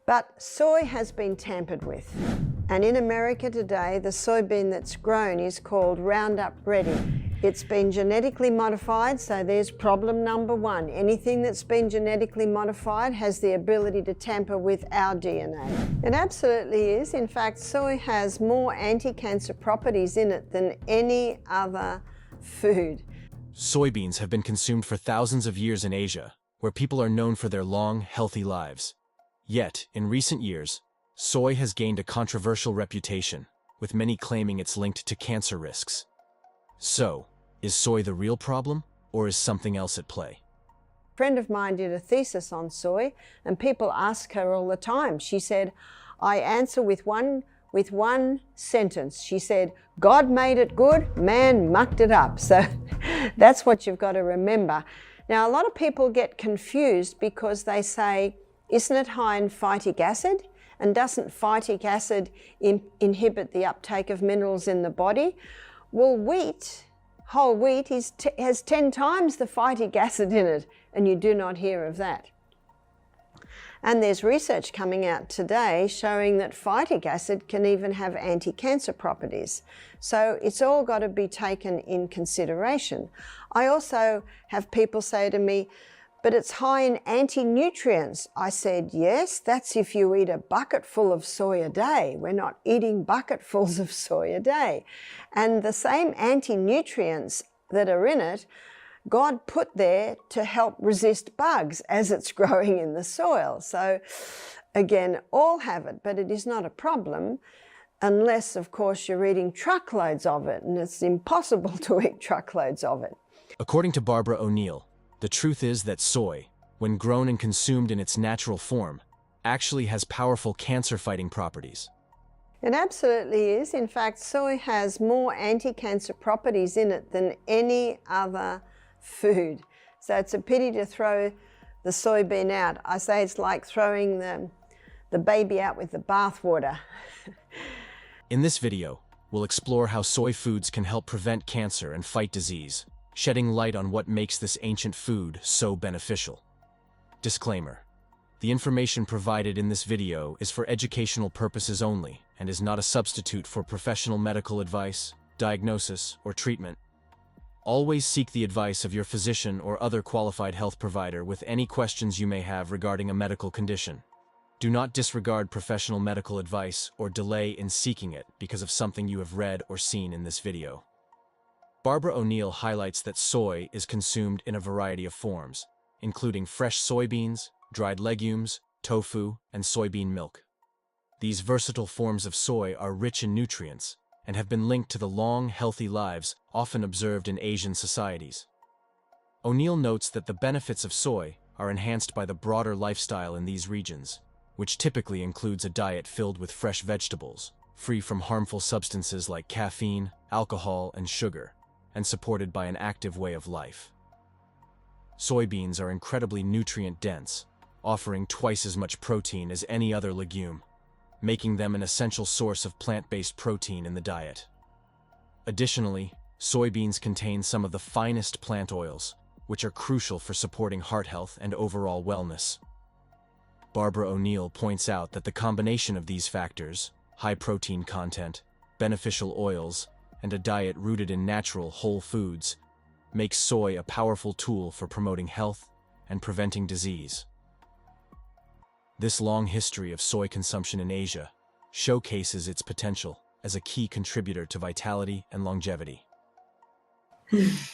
But soy has been tampered with. And in America today, the soybean that's grown is called Roundup Ready. It's been genetically modified, so there's problem number one. Anything that's been genetically modified has the ability to tamper with our DNA. It absolutely is. In fact, soy has more anti-cancer properties in it than any other food. Soybeans have been consumed for thousands of years in Asia, where people are known for their long, healthy lives. Yet, in recent years, soy has gained a controversial reputation, with many claiming it's linked to cancer risks. So, is soy the real problem, or is something else at play? A friend of mine did a thesis on soy, and people ask her all the time. She said, I answer with one sentence. She said, God made it good, man mucked it up. So that's what you've got to remember. Now, a lot of people get confused because they say, isn't it high in phytic acid? And doesn't phytic acid inhibit the uptake of minerals in the body? Well, whole wheat has 10 times the phytic acid in it, and you do not hear of that. And there's research coming out today showing that phytic acid can even have anti-cancer properties. So it's all got to be taken in consideration. I also have people say to me, but it's high in anti-nutrients. I said, yes, that's if you eat a bucketful of soy a day. We're not eating bucketfuls of soy a day. And the same anti-nutrients that are in it, God put there to help resist bugs as it's growing in the soil. So again, all have it, but it is not a problem unless, of course, you're eating truckloads of it, and it's impossible to eat truckloads of it. According to Barbara O'Neill, the truth is that soy, when grown and consumed in its natural form, actually has powerful cancer-fighting properties. It absolutely is. In fact, soy has more anti-cancer properties in it than any other food. So it's a pity to throw the soybean out. I say it's like throwing the baby out with the bathwater. In this video, we'll explore how soy foods can help prevent cancer and fight disease, shedding light on what makes this ancient food so beneficial. Disclaimer: the information provided in this video is for educational purposes only and is not a substitute for professional medical advice, diagnosis, or treatment. Always seek the advice of your physician or other qualified health provider with any questions you may have regarding a medical condition. Do not disregard professional medical advice or delay in seeking it because of something you have read or seen in this video. Barbara O'Neill highlights that soy is consumed in a variety of forms, including fresh soybeans, dried legumes, tofu, and soybean milk. These versatile forms of soy are rich in nutrients and have been linked to the long, healthy lives often observed in Asian societies. O'Neill notes that the benefits of soy are enhanced by the broader lifestyle in these regions, which typically includes a diet filled with fresh vegetables, free from harmful substances like caffeine, alcohol, and sugar, and supported by an active way of life. Soybeans are incredibly nutrient-dense, offering twice as much protein as any other legume, making them an essential source of plant-based protein in the diet. Additionally, soybeans contain some of the finest plant oils, which are crucial for supporting heart health and overall wellness. Barbara O'Neill points out that the combination of these factors, high protein content, beneficial oils, and a diet rooted in natural, whole foods, makes soy a powerful tool for promoting health and preventing disease. This long history of soy consumption in Asia showcases its potential as a key contributor to vitality and longevity.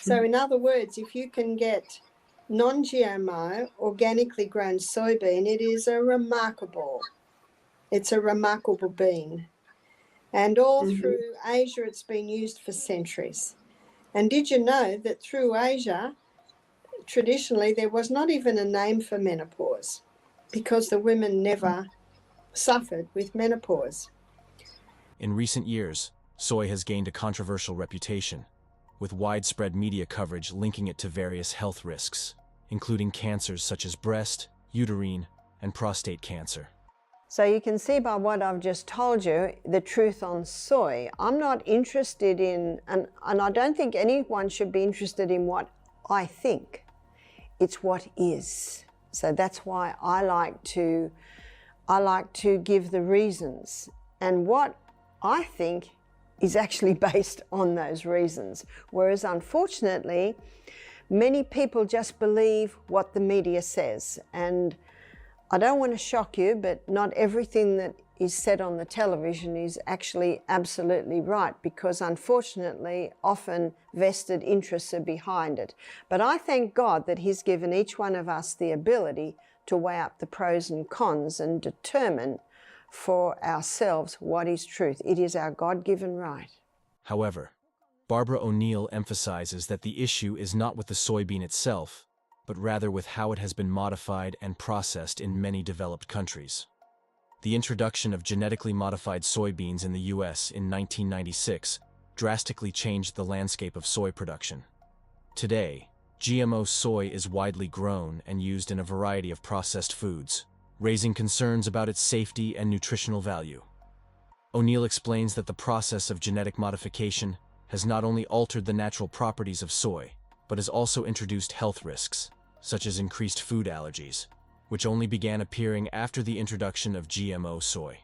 So in other words, if you can get non-GMO, organically grown soybean, it's a remarkable bean. And all through Asia, it's been used for centuries. And did you know that through Asia, traditionally, there was not even a name for menopause because the women never suffered with menopause. In recent years, soy has gained a controversial reputation, with widespread media coverage linking it to various health risks, including cancers such as breast, uterine, and prostate cancer. So you can see by what I've just told you, the truth on soy. I'm not interested in, and I don't think anyone should be interested in what I think. It's what is. So that's why I like to I like to give the reasons and what I think is actually based on those reasons. Whereas unfortunately, many people just believe what the media says. And I don't want to shock you, but not everything that is said on the television is actually absolutely right, because unfortunately, often vested interests are behind it. But I thank God that He's given each one of us the ability to weigh up the pros and cons and determine for ourselves what is truth. It is our God-given right. However, Barbara O'Neill emphasizes that the issue is not with the soybean itself, but rather with how it has been modified and processed in many developed countries. The introduction of genetically modified soybeans in the U.S. in 1996 drastically changed the landscape of soy production. Today, GMO soy is widely grown and used in a variety of processed foods, raising concerns about its safety and nutritional value. O'Neill explains that the process of genetic modification has not only altered the natural properties of soy, but has also introduced health risks, such as increased food allergies, which only began appearing after the introduction of GMO soy.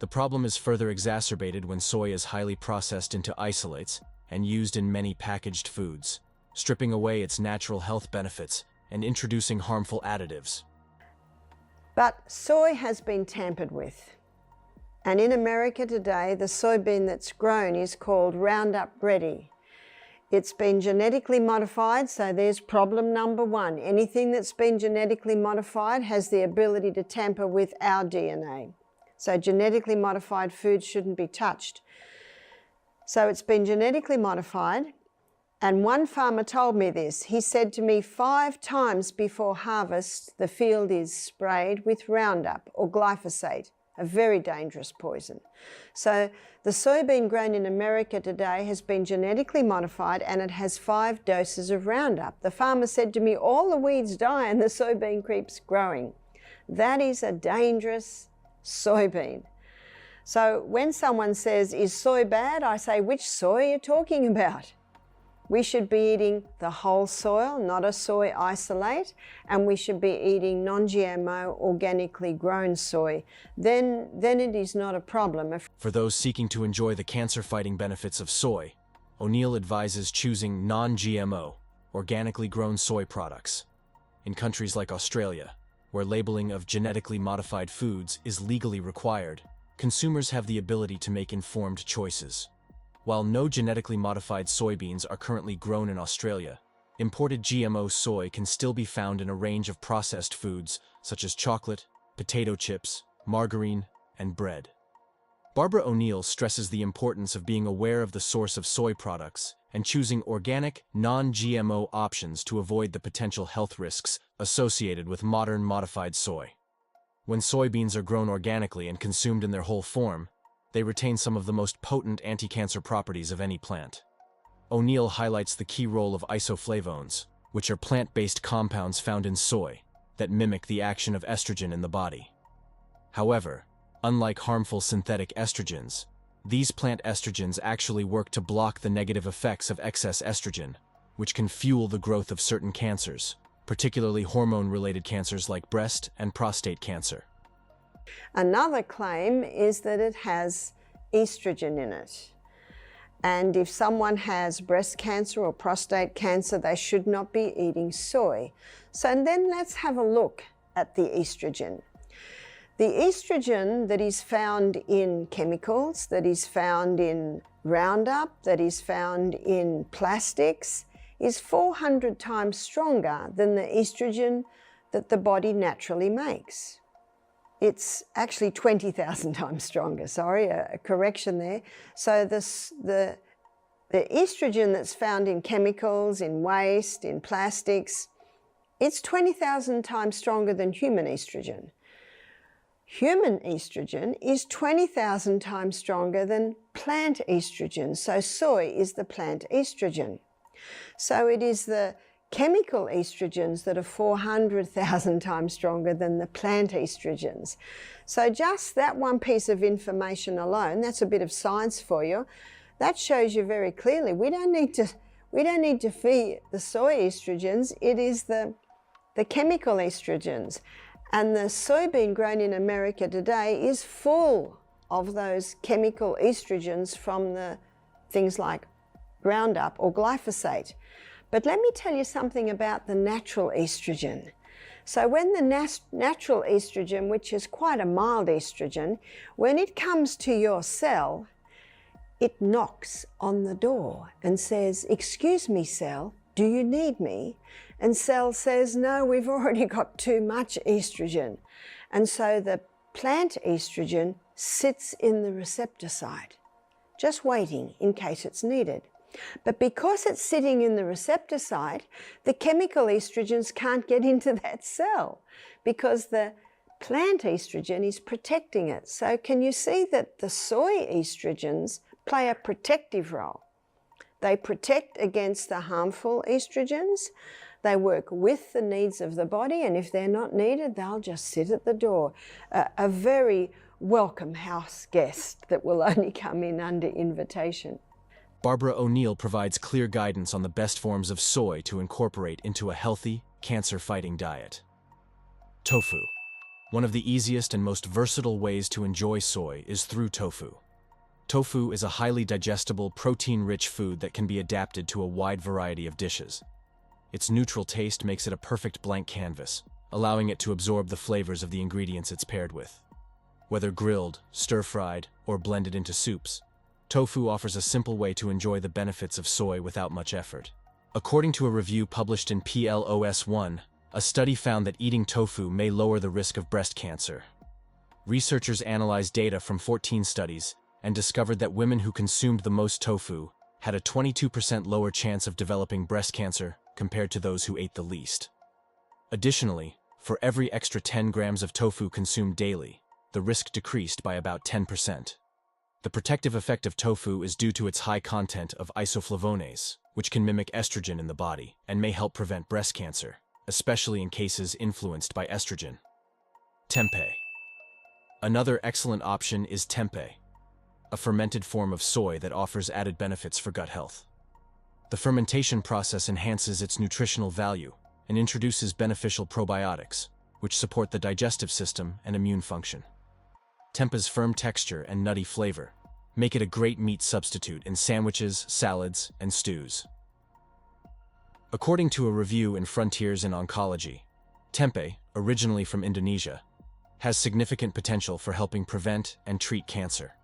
The problem is further exacerbated when soy is highly processed into isolates and used in many packaged foods, stripping away its natural health benefits and introducing harmful additives. But soy has been tampered with. And in America today, the soybean that's grown is called Roundup Ready. It's been genetically modified, so there's problem number one. Anything that's been genetically modified has the ability to tamper with our DNA. So genetically modified foods shouldn't be touched. So it's been genetically modified, and one farmer told me this. He said to me, 5 times before harvest, the field is sprayed with Roundup or glyphosate, a very dangerous poison. So the soybean grown in America today has been genetically modified, and it has 5 doses of Roundup. The farmer said to me, all the weeds die and the soybean keeps growing. That is a dangerous soybean. So when someone says, is soy bad? I say, which soy are you talking about? We should be eating the whole soil, not a soy isolate, and we should be eating non-GMO, organically grown soy. Then it is not a problem. For those seeking to enjoy the cancer-fighting benefits of soy, O'Neill advises choosing non-GMO, organically grown soy products. In countries like Australia, where labeling of genetically modified foods is legally required, consumers have the ability to make informed choices. While no genetically modified soybeans are currently grown in Australia, imported GMO soy can still be found in a range of processed foods such as chocolate, potato chips, margarine, and bread. Barbara O'Neill stresses the importance of being aware of the source of soy products and choosing organic, non-GMO options to avoid the potential health risks associated with modern modified soy. When soybeans are grown organically and consumed in their whole form, they retain some of the most potent anti-cancer properties of any plant. O'Neill highlights the key role of isoflavones, which are plant-based compounds found in soy that mimic the action of estrogen in the body. However, unlike harmful synthetic estrogens, these plant estrogens actually work to block the negative effects of excess estrogen, which can fuel the growth of certain cancers, particularly hormone-related cancers like breast and prostate cancer. Another claim is that it has estrogen in it. And if someone has breast cancer or prostate cancer, they should not be eating soy. So then let's have a look at the estrogen. The estrogen that is found in chemicals, that is found in Roundup, that is found in plastics, is 400 times stronger than the estrogen that the body naturally makes. It's actually 20,000 times stronger, sorry, a correction there. So the estrogen that's found in chemicals, in waste, in plastics, it's 20,000 times stronger than human estrogen. Human estrogen is 20,000 times stronger than plant estrogen. So soy is the plant estrogen. So it is the chemical estrogens that are 400,000 times stronger than the plant estrogens. So just that one piece of information alone, that's a bit of science for you, that shows you very clearly we don't need to feed the soy estrogens. It is the chemical estrogens. And the soybean grown in America today is full of those chemical estrogens from the things like Roundup or glyphosate. But let me tell you something about the natural estrogen. So when the natural estrogen, which is quite a mild estrogen, when it comes to your cell, it knocks on the door and says, "Excuse me, cell, do you need me?" And cell says, "No, we've already got too much estrogen." And so the plant estrogen sits in the receptor site, just waiting in case it's needed. But because it's sitting in the receptor site, the chemical estrogens can't get into that cell because the plant estrogen is protecting it. So can you see that the soy estrogens play a protective role? They protect against the harmful estrogens. They work with the needs of the body, and if they're not needed, they'll just sit at the door. A very welcome house guest that will only come in under invitation. Barbara O'Neill provides clear guidance on the best forms of soy to incorporate into a healthy, cancer-fighting diet. Tofu. One of the easiest and most versatile ways to enjoy soy is through tofu. Tofu is a highly digestible, protein-rich food that can be adapted to a wide variety of dishes. Its neutral taste makes it a perfect blank canvas, allowing it to absorb the flavors of the ingredients it's paired with. Whether grilled, stir-fried, or blended into soups, tofu offers a simple way to enjoy the benefits of soy without much effort. According to a review published in PLOS One, a study found that eating tofu may lower the risk of breast cancer. Researchers analyzed data from 14 studies and discovered that women who consumed the most tofu had a 22% lower chance of developing breast cancer compared to those who ate the least. Additionally, for every extra 10 grams of tofu consumed daily, the risk decreased by about 10%. The protective effect of tofu is due to its high content of isoflavones, which can mimic estrogen in the body and may help prevent breast cancer, especially in cases influenced by estrogen. Tempeh. Another excellent option is tempeh, a fermented form of soy that offers added benefits for gut health. The fermentation process enhances its nutritional value and introduces beneficial probiotics, which support the digestive system and immune function. Tempeh's firm texture and nutty flavor make it a great meat substitute in sandwiches, salads, and stews. According to a review in Frontiers in Oncology, tempeh, originally from Indonesia, has significant potential for helping prevent and treat cancer.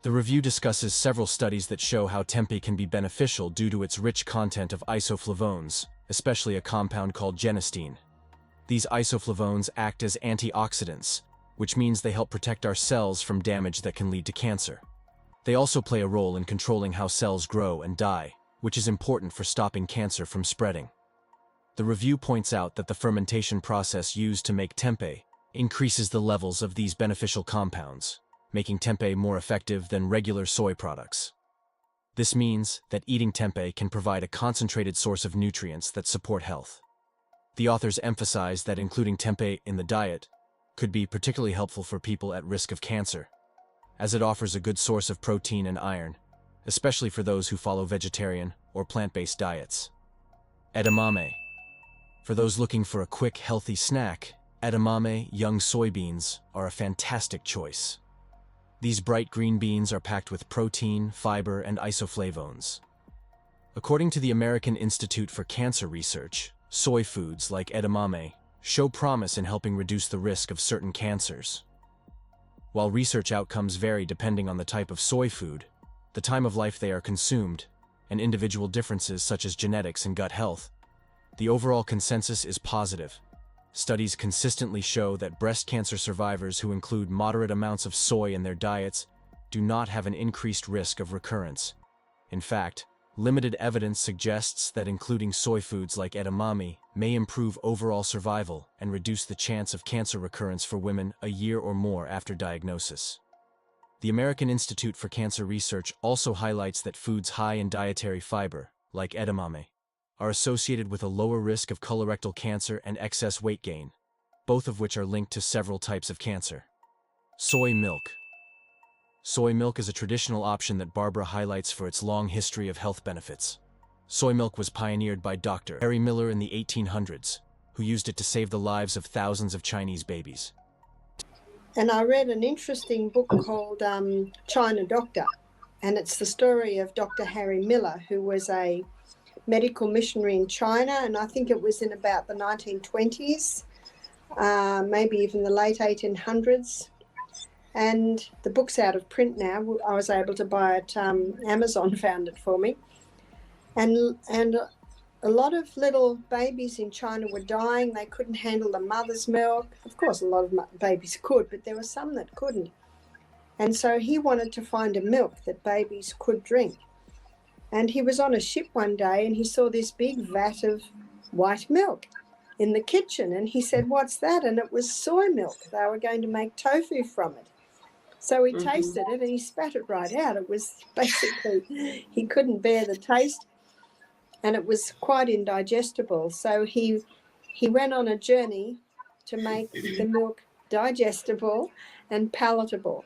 The review discusses several studies that show how tempeh can be beneficial due to its rich content of isoflavones, especially a compound called genistein. These isoflavones act as antioxidants, which means they help protect our cells from damage that can lead to cancer. They also play a role in controlling how cells grow and die, which is important for stopping cancer from spreading. The review points out that the fermentation process used to make tempeh increases the levels of these beneficial compounds, making tempeh more effective than regular soy products. This means that eating tempeh can provide a concentrated source of nutrients that support health. The authors emphasize that including tempeh in the diet could be particularly helpful for people at risk of cancer, as it offers a good source of protein and iron, especially for those who follow vegetarian or plant-based diets. Edamame. For those looking for a quick, healthy snack, edamame young soybeans are a fantastic choice. These bright green beans are packed with protein, fiber, and isoflavones. According to the American Institute for Cancer Research, soy foods like edamame show promise in helping reduce the risk of certain cancers. While research outcomes vary depending on the type of soy food, the time of life they are consumed, and individual differences such as genetics and gut health, the overall consensus is positive. Studies consistently show that breast cancer survivors who include moderate amounts of soy in their diets do not have an increased risk of recurrence. In fact, limited evidence suggests that including soy foods like edamame may improve overall survival and reduce the chance of cancer recurrence for women a year or more after diagnosis. The American Institute for Cancer Research also highlights that foods high in dietary fiber, like edamame, are associated with a lower risk of colorectal cancer and excess weight gain, both of which are linked to several types of cancer. Soy milk. Soy milk is a traditional option that Barbara highlights for its long history of health benefits. Soy milk was pioneered by Dr. Harry Miller in the 1800s, who used it to save the lives of thousands of Chinese babies. And I read an interesting book called China Doctor, and it's the story of Dr. Harry Miller, who was a medical missionary in China, and I think it was in about the 1920s, maybe even the late 1800s. And the book's out of print now. I was able to buy it. Amazon found it for me. And a lot of little babies in China were dying. They couldn't handle the mother's milk. Of course, a lot of babies could, but there were some that couldn't. And so he wanted to find a milk that babies could drink. And he was on a ship one day and he saw this big vat of white milk in the kitchen. And he said, "What's that?" And it was soy milk. They were going to make tofu from it. So he tasted it and he spat it right out. It was basically, he couldn't bear the taste. And it was quite indigestible. So he went on a journey to make the milk digestible and palatable.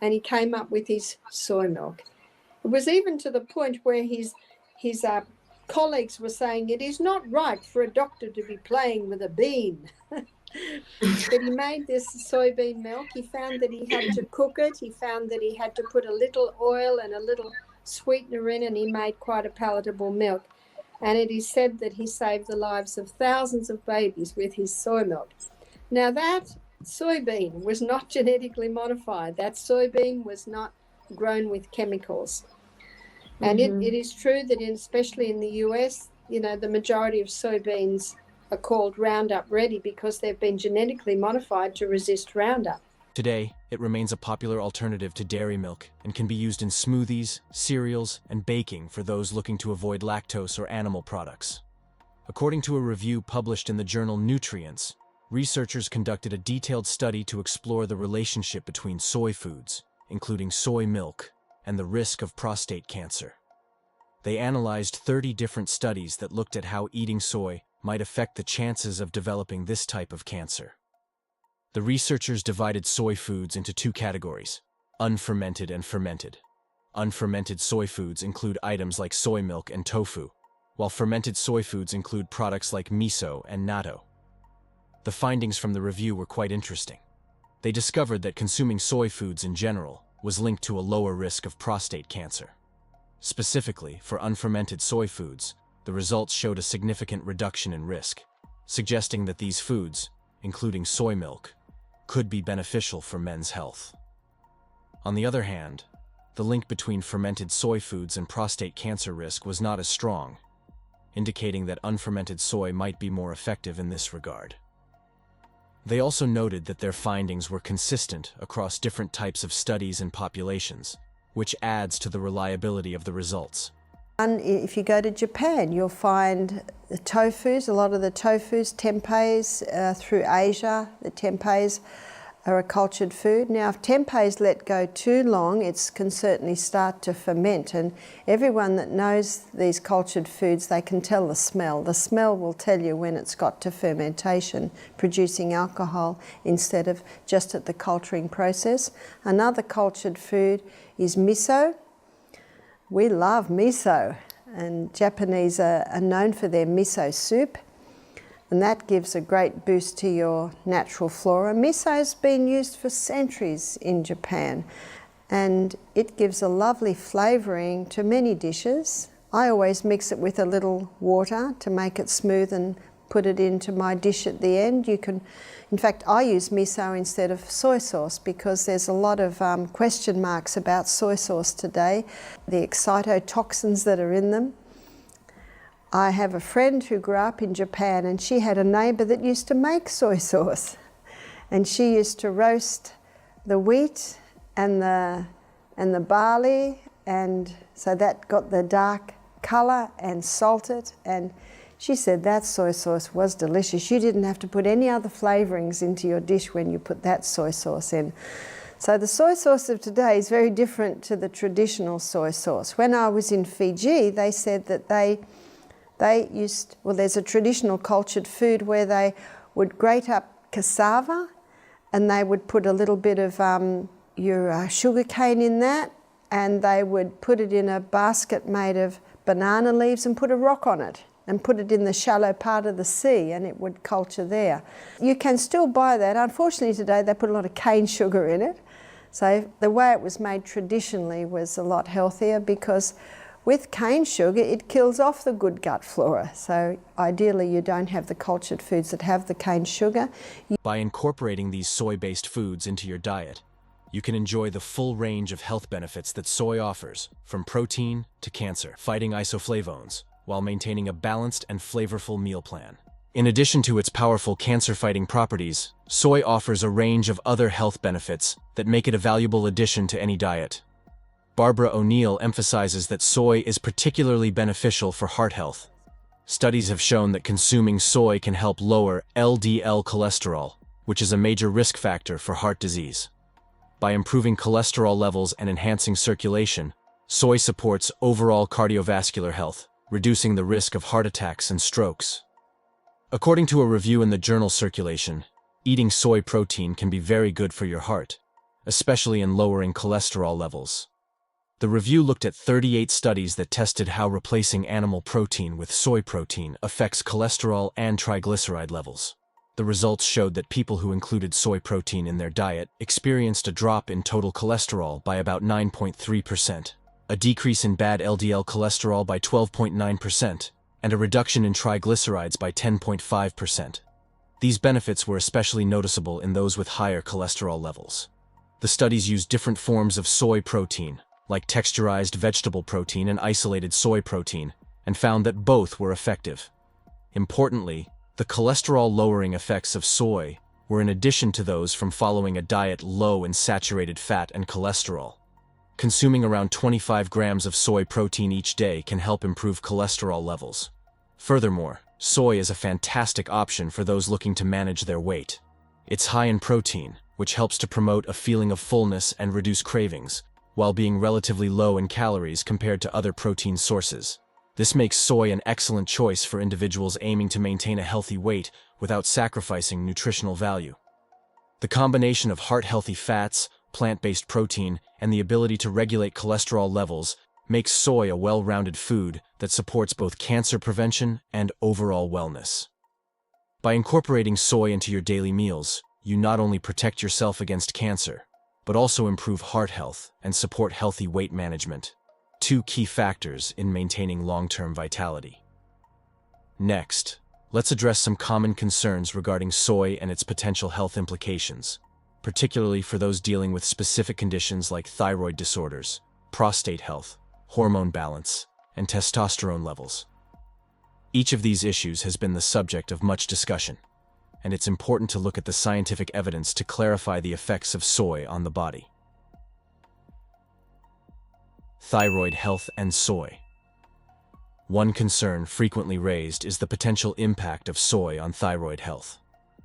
And he came up with his soy milk. It was even to the point where his colleagues were saying, "It is not right for a doctor to be playing with a bean." But he made this soybean milk. He found that he had to cook it. He found that he had to put a little oil and a little sweetener in, and he made quite a palatable milk. And it is said that he saved the lives of thousands of babies with his soy milk. Now that soybean was not genetically modified. That soybean was not grown with chemicals. And it is true that especially in the US, the majority of soybeans are called Roundup Ready because they've been genetically modified to resist Roundup. Today, it remains a popular alternative to dairy milk and can be used in smoothies, cereals, and baking for those looking to avoid lactose or animal products. According to a review published in the journal Nutrients, researchers conducted a detailed study to explore the relationship between soy foods, including soy milk, and the risk of prostate cancer. They analyzed 30 different studies that looked at how eating soy might affect the chances of developing this type of cancer. The researchers divided soy foods into two categories: unfermented and fermented. Unfermented soy foods include items like soy milk and tofu, while fermented soy foods include products like miso and natto. The findings from the review were quite interesting. They discovered that consuming soy foods in general was linked to a lower risk of prostate cancer. Specifically, for unfermented soy foods, the results showed a significant reduction in risk, suggesting that these foods, including soy milk, could be beneficial for men's health. On the other hand, the link between fermented soy foods and prostate cancer risk was not as strong, indicating that unfermented soy might be more effective in this regard. They also noted that their findings were consistent across different types of studies and populations, which adds to the reliability of the results. And if you go to Japan, you'll find the tofus, a lot of the tofus, tempehs through Asia. The tempehs are a cultured food. Now, if tempehs let go too long, it can certainly start to ferment. And everyone that knows these cultured foods, they can tell the smell. The smell will tell you when it's got to fermentation, producing alcohol instead of just at the culturing process. Another cultured food is miso. We love miso, and Japanese are known for their miso soup, and that gives a great boost to your natural flora. Miso's been used for centuries in Japan, and it gives a lovely flavouring to many dishes. I always mix it with a little water to make it smooth and put it into my dish at the end. In fact, I use miso instead of soy sauce because there's a lot of question marks about soy sauce today, the excitotoxins that are in them. I have a friend who grew up in Japan, and she had a neighbour that used to make soy sauce, and she used to roast the wheat and the barley, and so that got the dark colour, and salt it, and she said that soy sauce was delicious. You didn't have to put any other flavourings into your dish when you put that soy sauce in. So the soy sauce of today is very different to the traditional soy sauce. When I was in Fiji, they said that there's a traditional cultured food where they would grate up cassava and they would put a little bit of your sugar cane in that, and they would put it in a basket made of banana leaves and put a rock on it. and put it in the shallow part of the sea and it would culture there. You can still buy that. Unfortunately today they put a lot of cane sugar in it. So the way it was made traditionally was a lot healthier, because with cane sugar it kills off the good gut flora. So ideally you don't have the cultured foods that have the cane sugar. By incorporating these soy-based foods into your diet, you can enjoy the full range of health benefits that soy offers, from protein to cancer-fighting isoflavones, while maintaining a balanced and flavorful meal plan. In addition to its powerful cancer-fighting properties, soy offers a range of other health benefits that make it a valuable addition to any diet. Barbara O'Neill emphasizes that soy is particularly beneficial for heart health. Studies have shown that consuming soy can help lower LDL cholesterol, which is a major risk factor for heart disease. By improving cholesterol levels and enhancing circulation, soy supports overall cardiovascular health, reducing the risk of heart attacks and strokes. According to a review in the journal Circulation, eating soy protein can be very good for your heart, especially in lowering cholesterol levels. The review looked at 38 studies that tested how replacing animal protein with soy protein affects cholesterol and triglyceride levels. The results showed that people who included soy protein in their diet experienced a drop in total cholesterol by about 9.3%, a decrease in bad LDL cholesterol by 12.9%, and a reduction in triglycerides by 10.5%. These benefits were especially noticeable in those with higher cholesterol levels. The studies used different forms of soy protein, like texturized vegetable protein and isolated soy protein, and found that both were effective. Importantly, the cholesterol-lowering effects of soy were in addition to those from following a diet low in saturated fat and cholesterol. Consuming around 25 grams of soy protein each day can help improve cholesterol levels. Furthermore, soy is a fantastic option for those looking to manage their weight. It's high in protein, which helps to promote a feeling of fullness and reduce cravings, while being relatively low in calories compared to other protein sources. This makes soy an excellent choice for individuals aiming to maintain a healthy weight without sacrificing nutritional value. The combination of heart-healthy fats, plant-based protein, and the ability to regulate cholesterol levels makes soy a well-rounded food that supports both cancer prevention and overall wellness. By incorporating soy into your daily meals, you not only protect yourself against cancer, but also improve heart health and support healthy weight management, two key factors in maintaining long-term vitality. Next, let's address some common concerns regarding soy and its potential health implications, particularly for those dealing with specific conditions like thyroid disorders, prostate health, hormone balance, and testosterone levels. Each of these issues has been the subject of much discussion, and it's important to look at the scientific evidence to clarify the effects of soy on the body. Thyroid health and soy. One concern frequently raised is the potential impact of soy on thyroid health.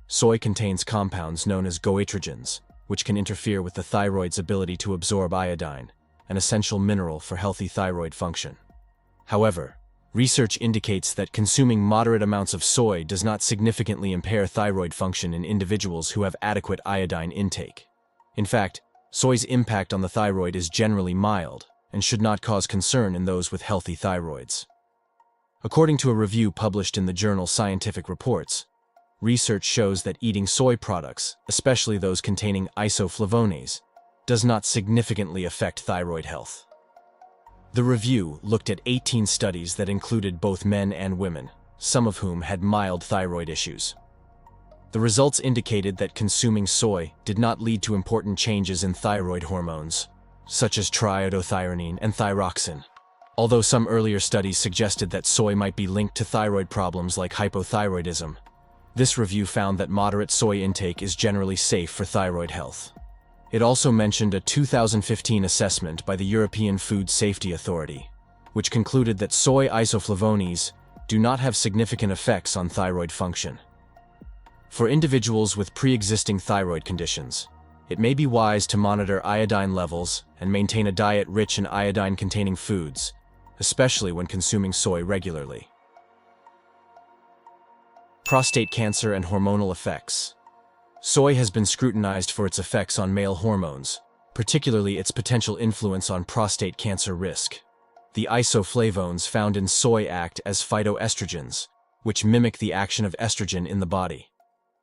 Soy contains compounds known as goitrogens, which can interfere with the thyroid's ability to absorb iodine, an essential mineral for healthy thyroid function. However, research indicates that consuming moderate amounts of soy does not significantly impair thyroid function in individuals who have adequate iodine intake. In fact, soy's impact on the thyroid is generally mild and should not cause concern in those with healthy thyroids. According to a review published in the journal Scientific Reports, research shows that eating soy products, especially those containing isoflavones, does not significantly affect thyroid health. The review looked at 18 studies that included both men and women, some of whom had mild thyroid issues. The results indicated that consuming soy did not lead to important changes in thyroid hormones, such as triiodothyronine and thyroxine, although some earlier studies suggested that soy might be linked to thyroid problems like hypothyroidism. This review found that moderate soy intake is generally safe for thyroid health. It also mentioned a 2015 assessment by the European Food Safety Authority, which concluded that soy isoflavones do not have significant effects on thyroid function. For individuals with pre-existing thyroid conditions, it may be wise to monitor iodine levels and maintain a diet rich in iodine-containing foods, especially when consuming soy regularly. Prostate cancer and hormonal effects. Soy has been scrutinized for its effects on male hormones, particularly its potential influence on prostate cancer risk. The isoflavones found in soy act as phytoestrogens, which mimic the action of estrogen in the body.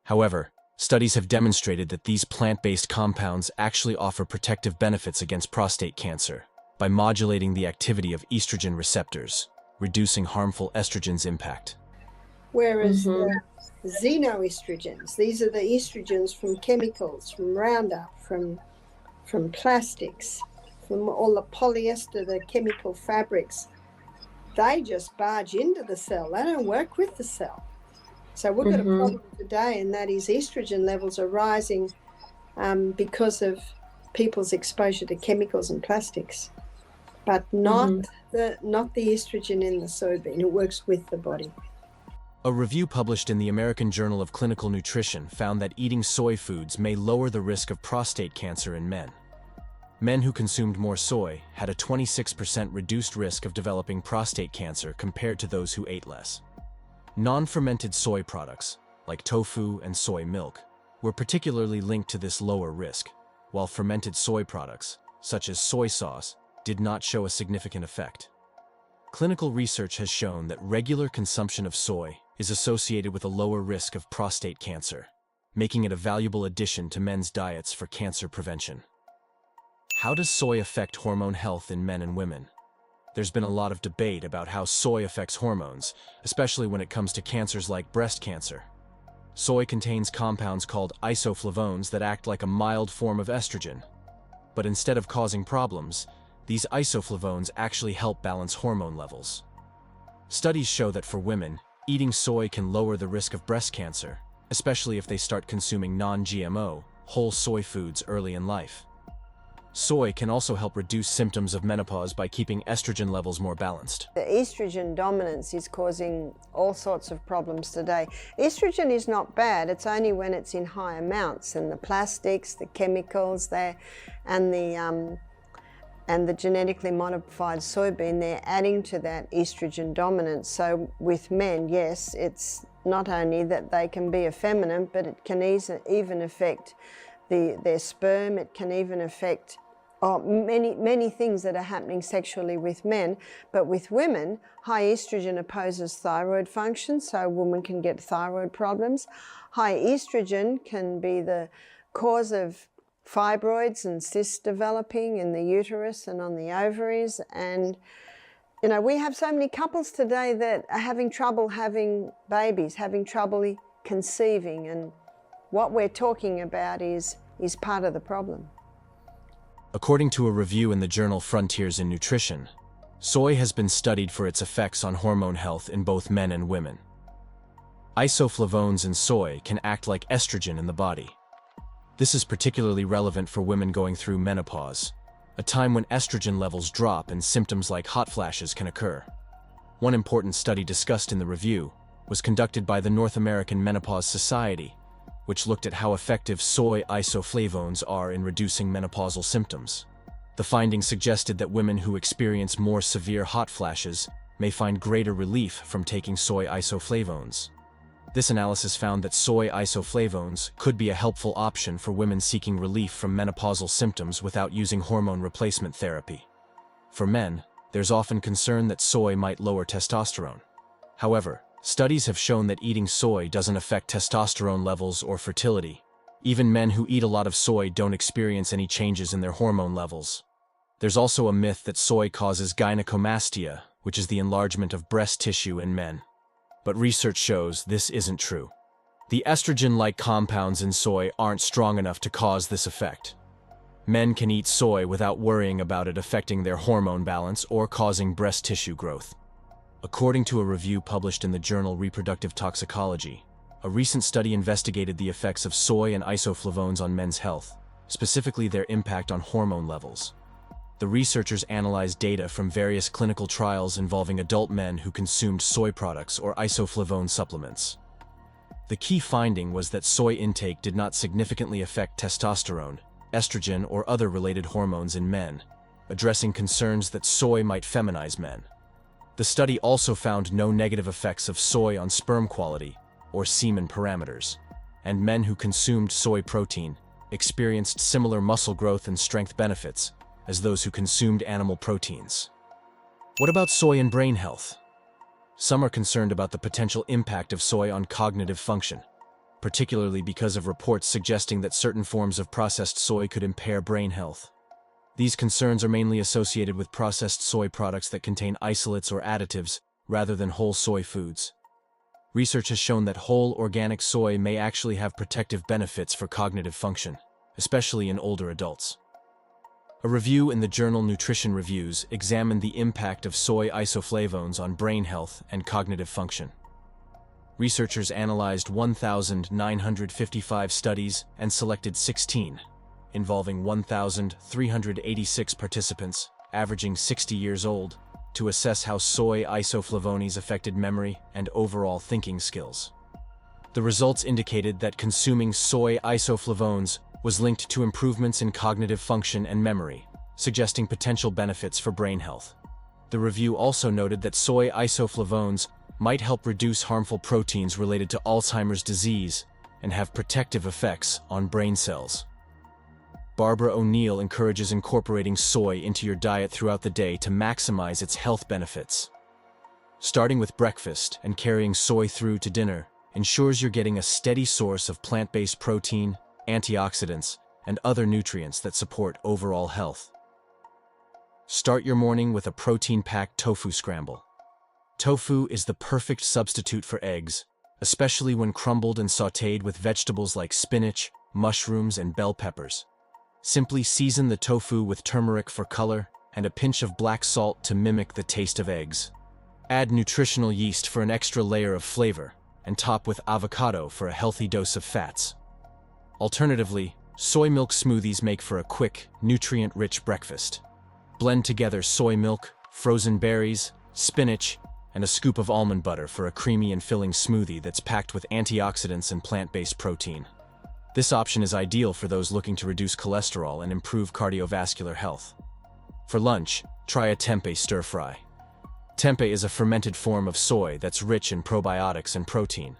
However, studies have demonstrated that these plant-based compounds actually offer protective benefits against prostate cancer by modulating the activity of estrogen receptors, reducing harmful estrogen's impact. Whereas the xenoestrogens, these are the estrogens from chemicals, from Roundup, from plastics, from all the polyester, the chemical fabrics, they just barge into the cell. They don't work with the cell. So we've got a problem today, and that is estrogen levels are rising because of people's exposure to chemicals and plastics, but not the estrogen in the soybean. It works with the body. A review published in the American Journal of Clinical Nutrition found that eating soy foods may lower the risk of prostate cancer in men. Men who consumed more soy had a 26% reduced risk of developing prostate cancer compared to those who ate less. Non-fermented soy products, like tofu and soy milk, were particularly linked to this lower risk, while fermented soy products, such as soy sauce, did not show a significant effect. Clinical research has shown that regular consumption of soy is associated with a lower risk of prostate cancer, making it a valuable addition to men's diets for cancer prevention. How does soy affect hormone health in men and women? There's been a lot of debate about how soy affects hormones, especially when it comes to cancers like breast cancer. Soy contains compounds called isoflavones that act like a mild form of estrogen. But instead of causing problems, these isoflavones actually help balance hormone levels. Studies show that for women, eating soy can lower the risk of breast cancer, especially if they start consuming non-GMO, whole soy foods early in life. Soy can also help reduce symptoms of menopause by keeping estrogen levels more balanced. The estrogen dominance is causing all sorts of problems today. Estrogen is not bad, it's only when it's in high amounts, and the plastics, the chemicals there, and the genetically modified soybean, they're adding to that estrogen dominance. So with men, yes, it's not only that they can be effeminate, but it can even affect their sperm. It can even affect many things that are happening sexually with men. But with women, high estrogen opposes thyroid function, so a woman can get thyroid problems. High estrogen can be the cause of fibroids and cysts developing in the uterus and on the ovaries. And you know, we have so many couples today that are having trouble having babies, having trouble conceiving, and what we're talking about is part of the problem. According to a review in the journal Frontiers in Nutrition, soy has been studied for its effects on hormone health in both men and women. Isoflavones in soy can act like estrogen in the body. This is particularly relevant for women going through menopause, a time when estrogen levels drop and symptoms like hot flashes can occur. One important study discussed in the review was conducted by the North American Menopause Society, which looked at how effective soy isoflavones are in reducing menopausal symptoms. The findings suggested that women who experience more severe hot flashes may find greater relief from taking soy isoflavones. This analysis found that soy isoflavones could be a helpful option for women seeking relief from menopausal symptoms without using hormone replacement therapy. For men, there's often concern that soy might lower testosterone. However, studies have shown that eating soy doesn't affect testosterone levels or fertility. Even men who eat a lot of soy don't experience any changes in their hormone levels. There's also a myth that soy causes gynecomastia, which is the enlargement of breast tissue in men. But research shows this isn't true. The estrogen-like compounds in soy aren't strong enough to cause this effect. Men can eat soy without worrying about it affecting their hormone balance or causing breast tissue growth. According to a review published in the journal Reproductive Toxicology, a recent study investigated the effects of soy and isoflavones on men's health, specifically their impact on hormone levels. The researchers analyzed data from various clinical trials involving adult men who consumed soy products or isoflavone supplements. The key finding was that soy intake did not significantly affect testosterone, estrogen, or other related hormones in men, addressing concerns that soy might feminize men. The study also found no negative effects of soy on sperm quality or semen parameters, and men who consumed soy protein experienced similar muscle growth and strength benefits as those who consumed animal proteins. What about soy and brain health? Some are concerned about the potential impact of soy on cognitive function, particularly because of reports suggesting that certain forms of processed soy could impair brain health. These concerns are mainly associated with processed soy products that contain isolates or additives rather than whole soy foods. Research has shown that whole organic soy may actually have protective benefits for cognitive function, especially in older adults. A review in the journal Nutrition Reviews examined the impact of soy isoflavones on brain health and cognitive function. Researchers analyzed 1,955 studies and selected 16, involving 1,386 participants, averaging 60 years old, to assess how soy isoflavones affected memory and overall thinking skills. The results indicated that consuming soy isoflavones was linked to improvements in cognitive function and memory, suggesting potential benefits for brain health. The review also noted that soy isoflavones might help reduce harmful proteins related to Alzheimer's disease and have protective effects on brain cells. Barbara O'Neill encourages incorporating soy into your diet throughout the day to maximize its health benefits. Starting with breakfast and carrying soy through to dinner ensures you're getting a steady source of plant-based protein, antioxidants, and other nutrients that support overall health. Start your morning with a protein-packed tofu scramble. Tofu is the perfect substitute for eggs, especially when crumbled and sautéed with vegetables like spinach, mushrooms, and bell peppers. Simply season the tofu with turmeric for color and a pinch of black salt to mimic the taste of eggs. Add nutritional yeast for an extra layer of flavor, and top with avocado for a healthy dose of fats. Alternatively, soy milk smoothies make for a quick, nutrient-rich breakfast. Blend together soy milk, frozen berries, spinach, and a scoop of almond butter for a creamy and filling smoothie that's packed with antioxidants and plant-based protein. This option is ideal for those looking to reduce cholesterol and improve cardiovascular health. For lunch, try a tempeh stir-fry. Tempeh is a fermented form of soy that's rich in probiotics and protein.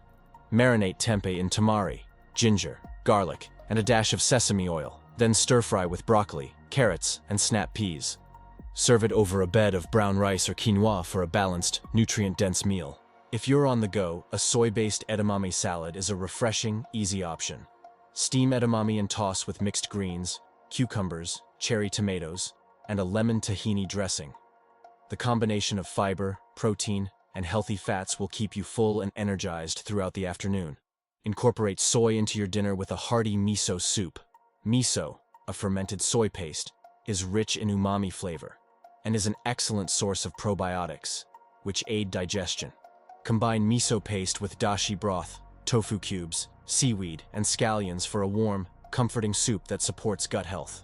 Marinate tempeh in tamari, ginger, garlic, and a dash of sesame oil, then stir-fry with broccoli, carrots, and snap peas. Serve it over a bed of brown rice or quinoa for a balanced, nutrient-dense meal. If you're on the go, a soy-based edamame salad is a refreshing, easy option. Steam edamame and toss with mixed greens, cucumbers, cherry tomatoes, and a lemon tahini dressing. The combination of fiber, protein, and healthy fats will keep you full and energized throughout the afternoon. Incorporate soy into your dinner with a hearty miso soup. Miso, a fermented soy paste, is rich in umami flavor and is an excellent source of probiotics, which aid digestion. Combine miso paste with dashi broth, tofu cubes, seaweed, and scallions for a warm, comforting soup that supports gut health.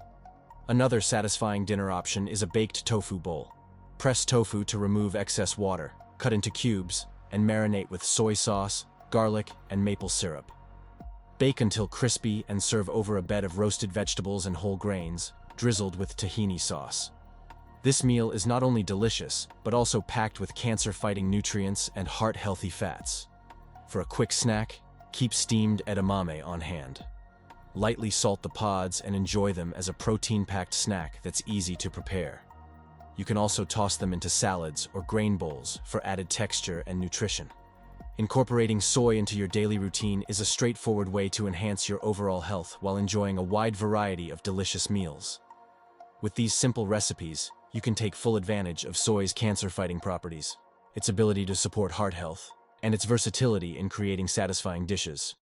Another satisfying dinner option is a baked tofu bowl. Press tofu to remove excess water, cut into cubes, and marinate with soy sauce, garlic, and maple syrup. Bake until crispy and serve over a bed of roasted vegetables and whole grains, drizzled with tahini sauce. This meal is not only delicious, but also packed with cancer-fighting nutrients and heart-healthy fats. For a quick snack, keep steamed edamame on hand. Lightly salt the pods and enjoy them as a protein-packed snack that's easy to prepare. You can also toss them into salads or grain bowls for added texture and nutrition. Incorporating soy into your daily routine is a straightforward way to enhance your overall health while enjoying a wide variety of delicious meals. With these simple recipes, you can take full advantage of soy's cancer-fighting properties, its ability to support heart health, and its versatility in creating satisfying dishes.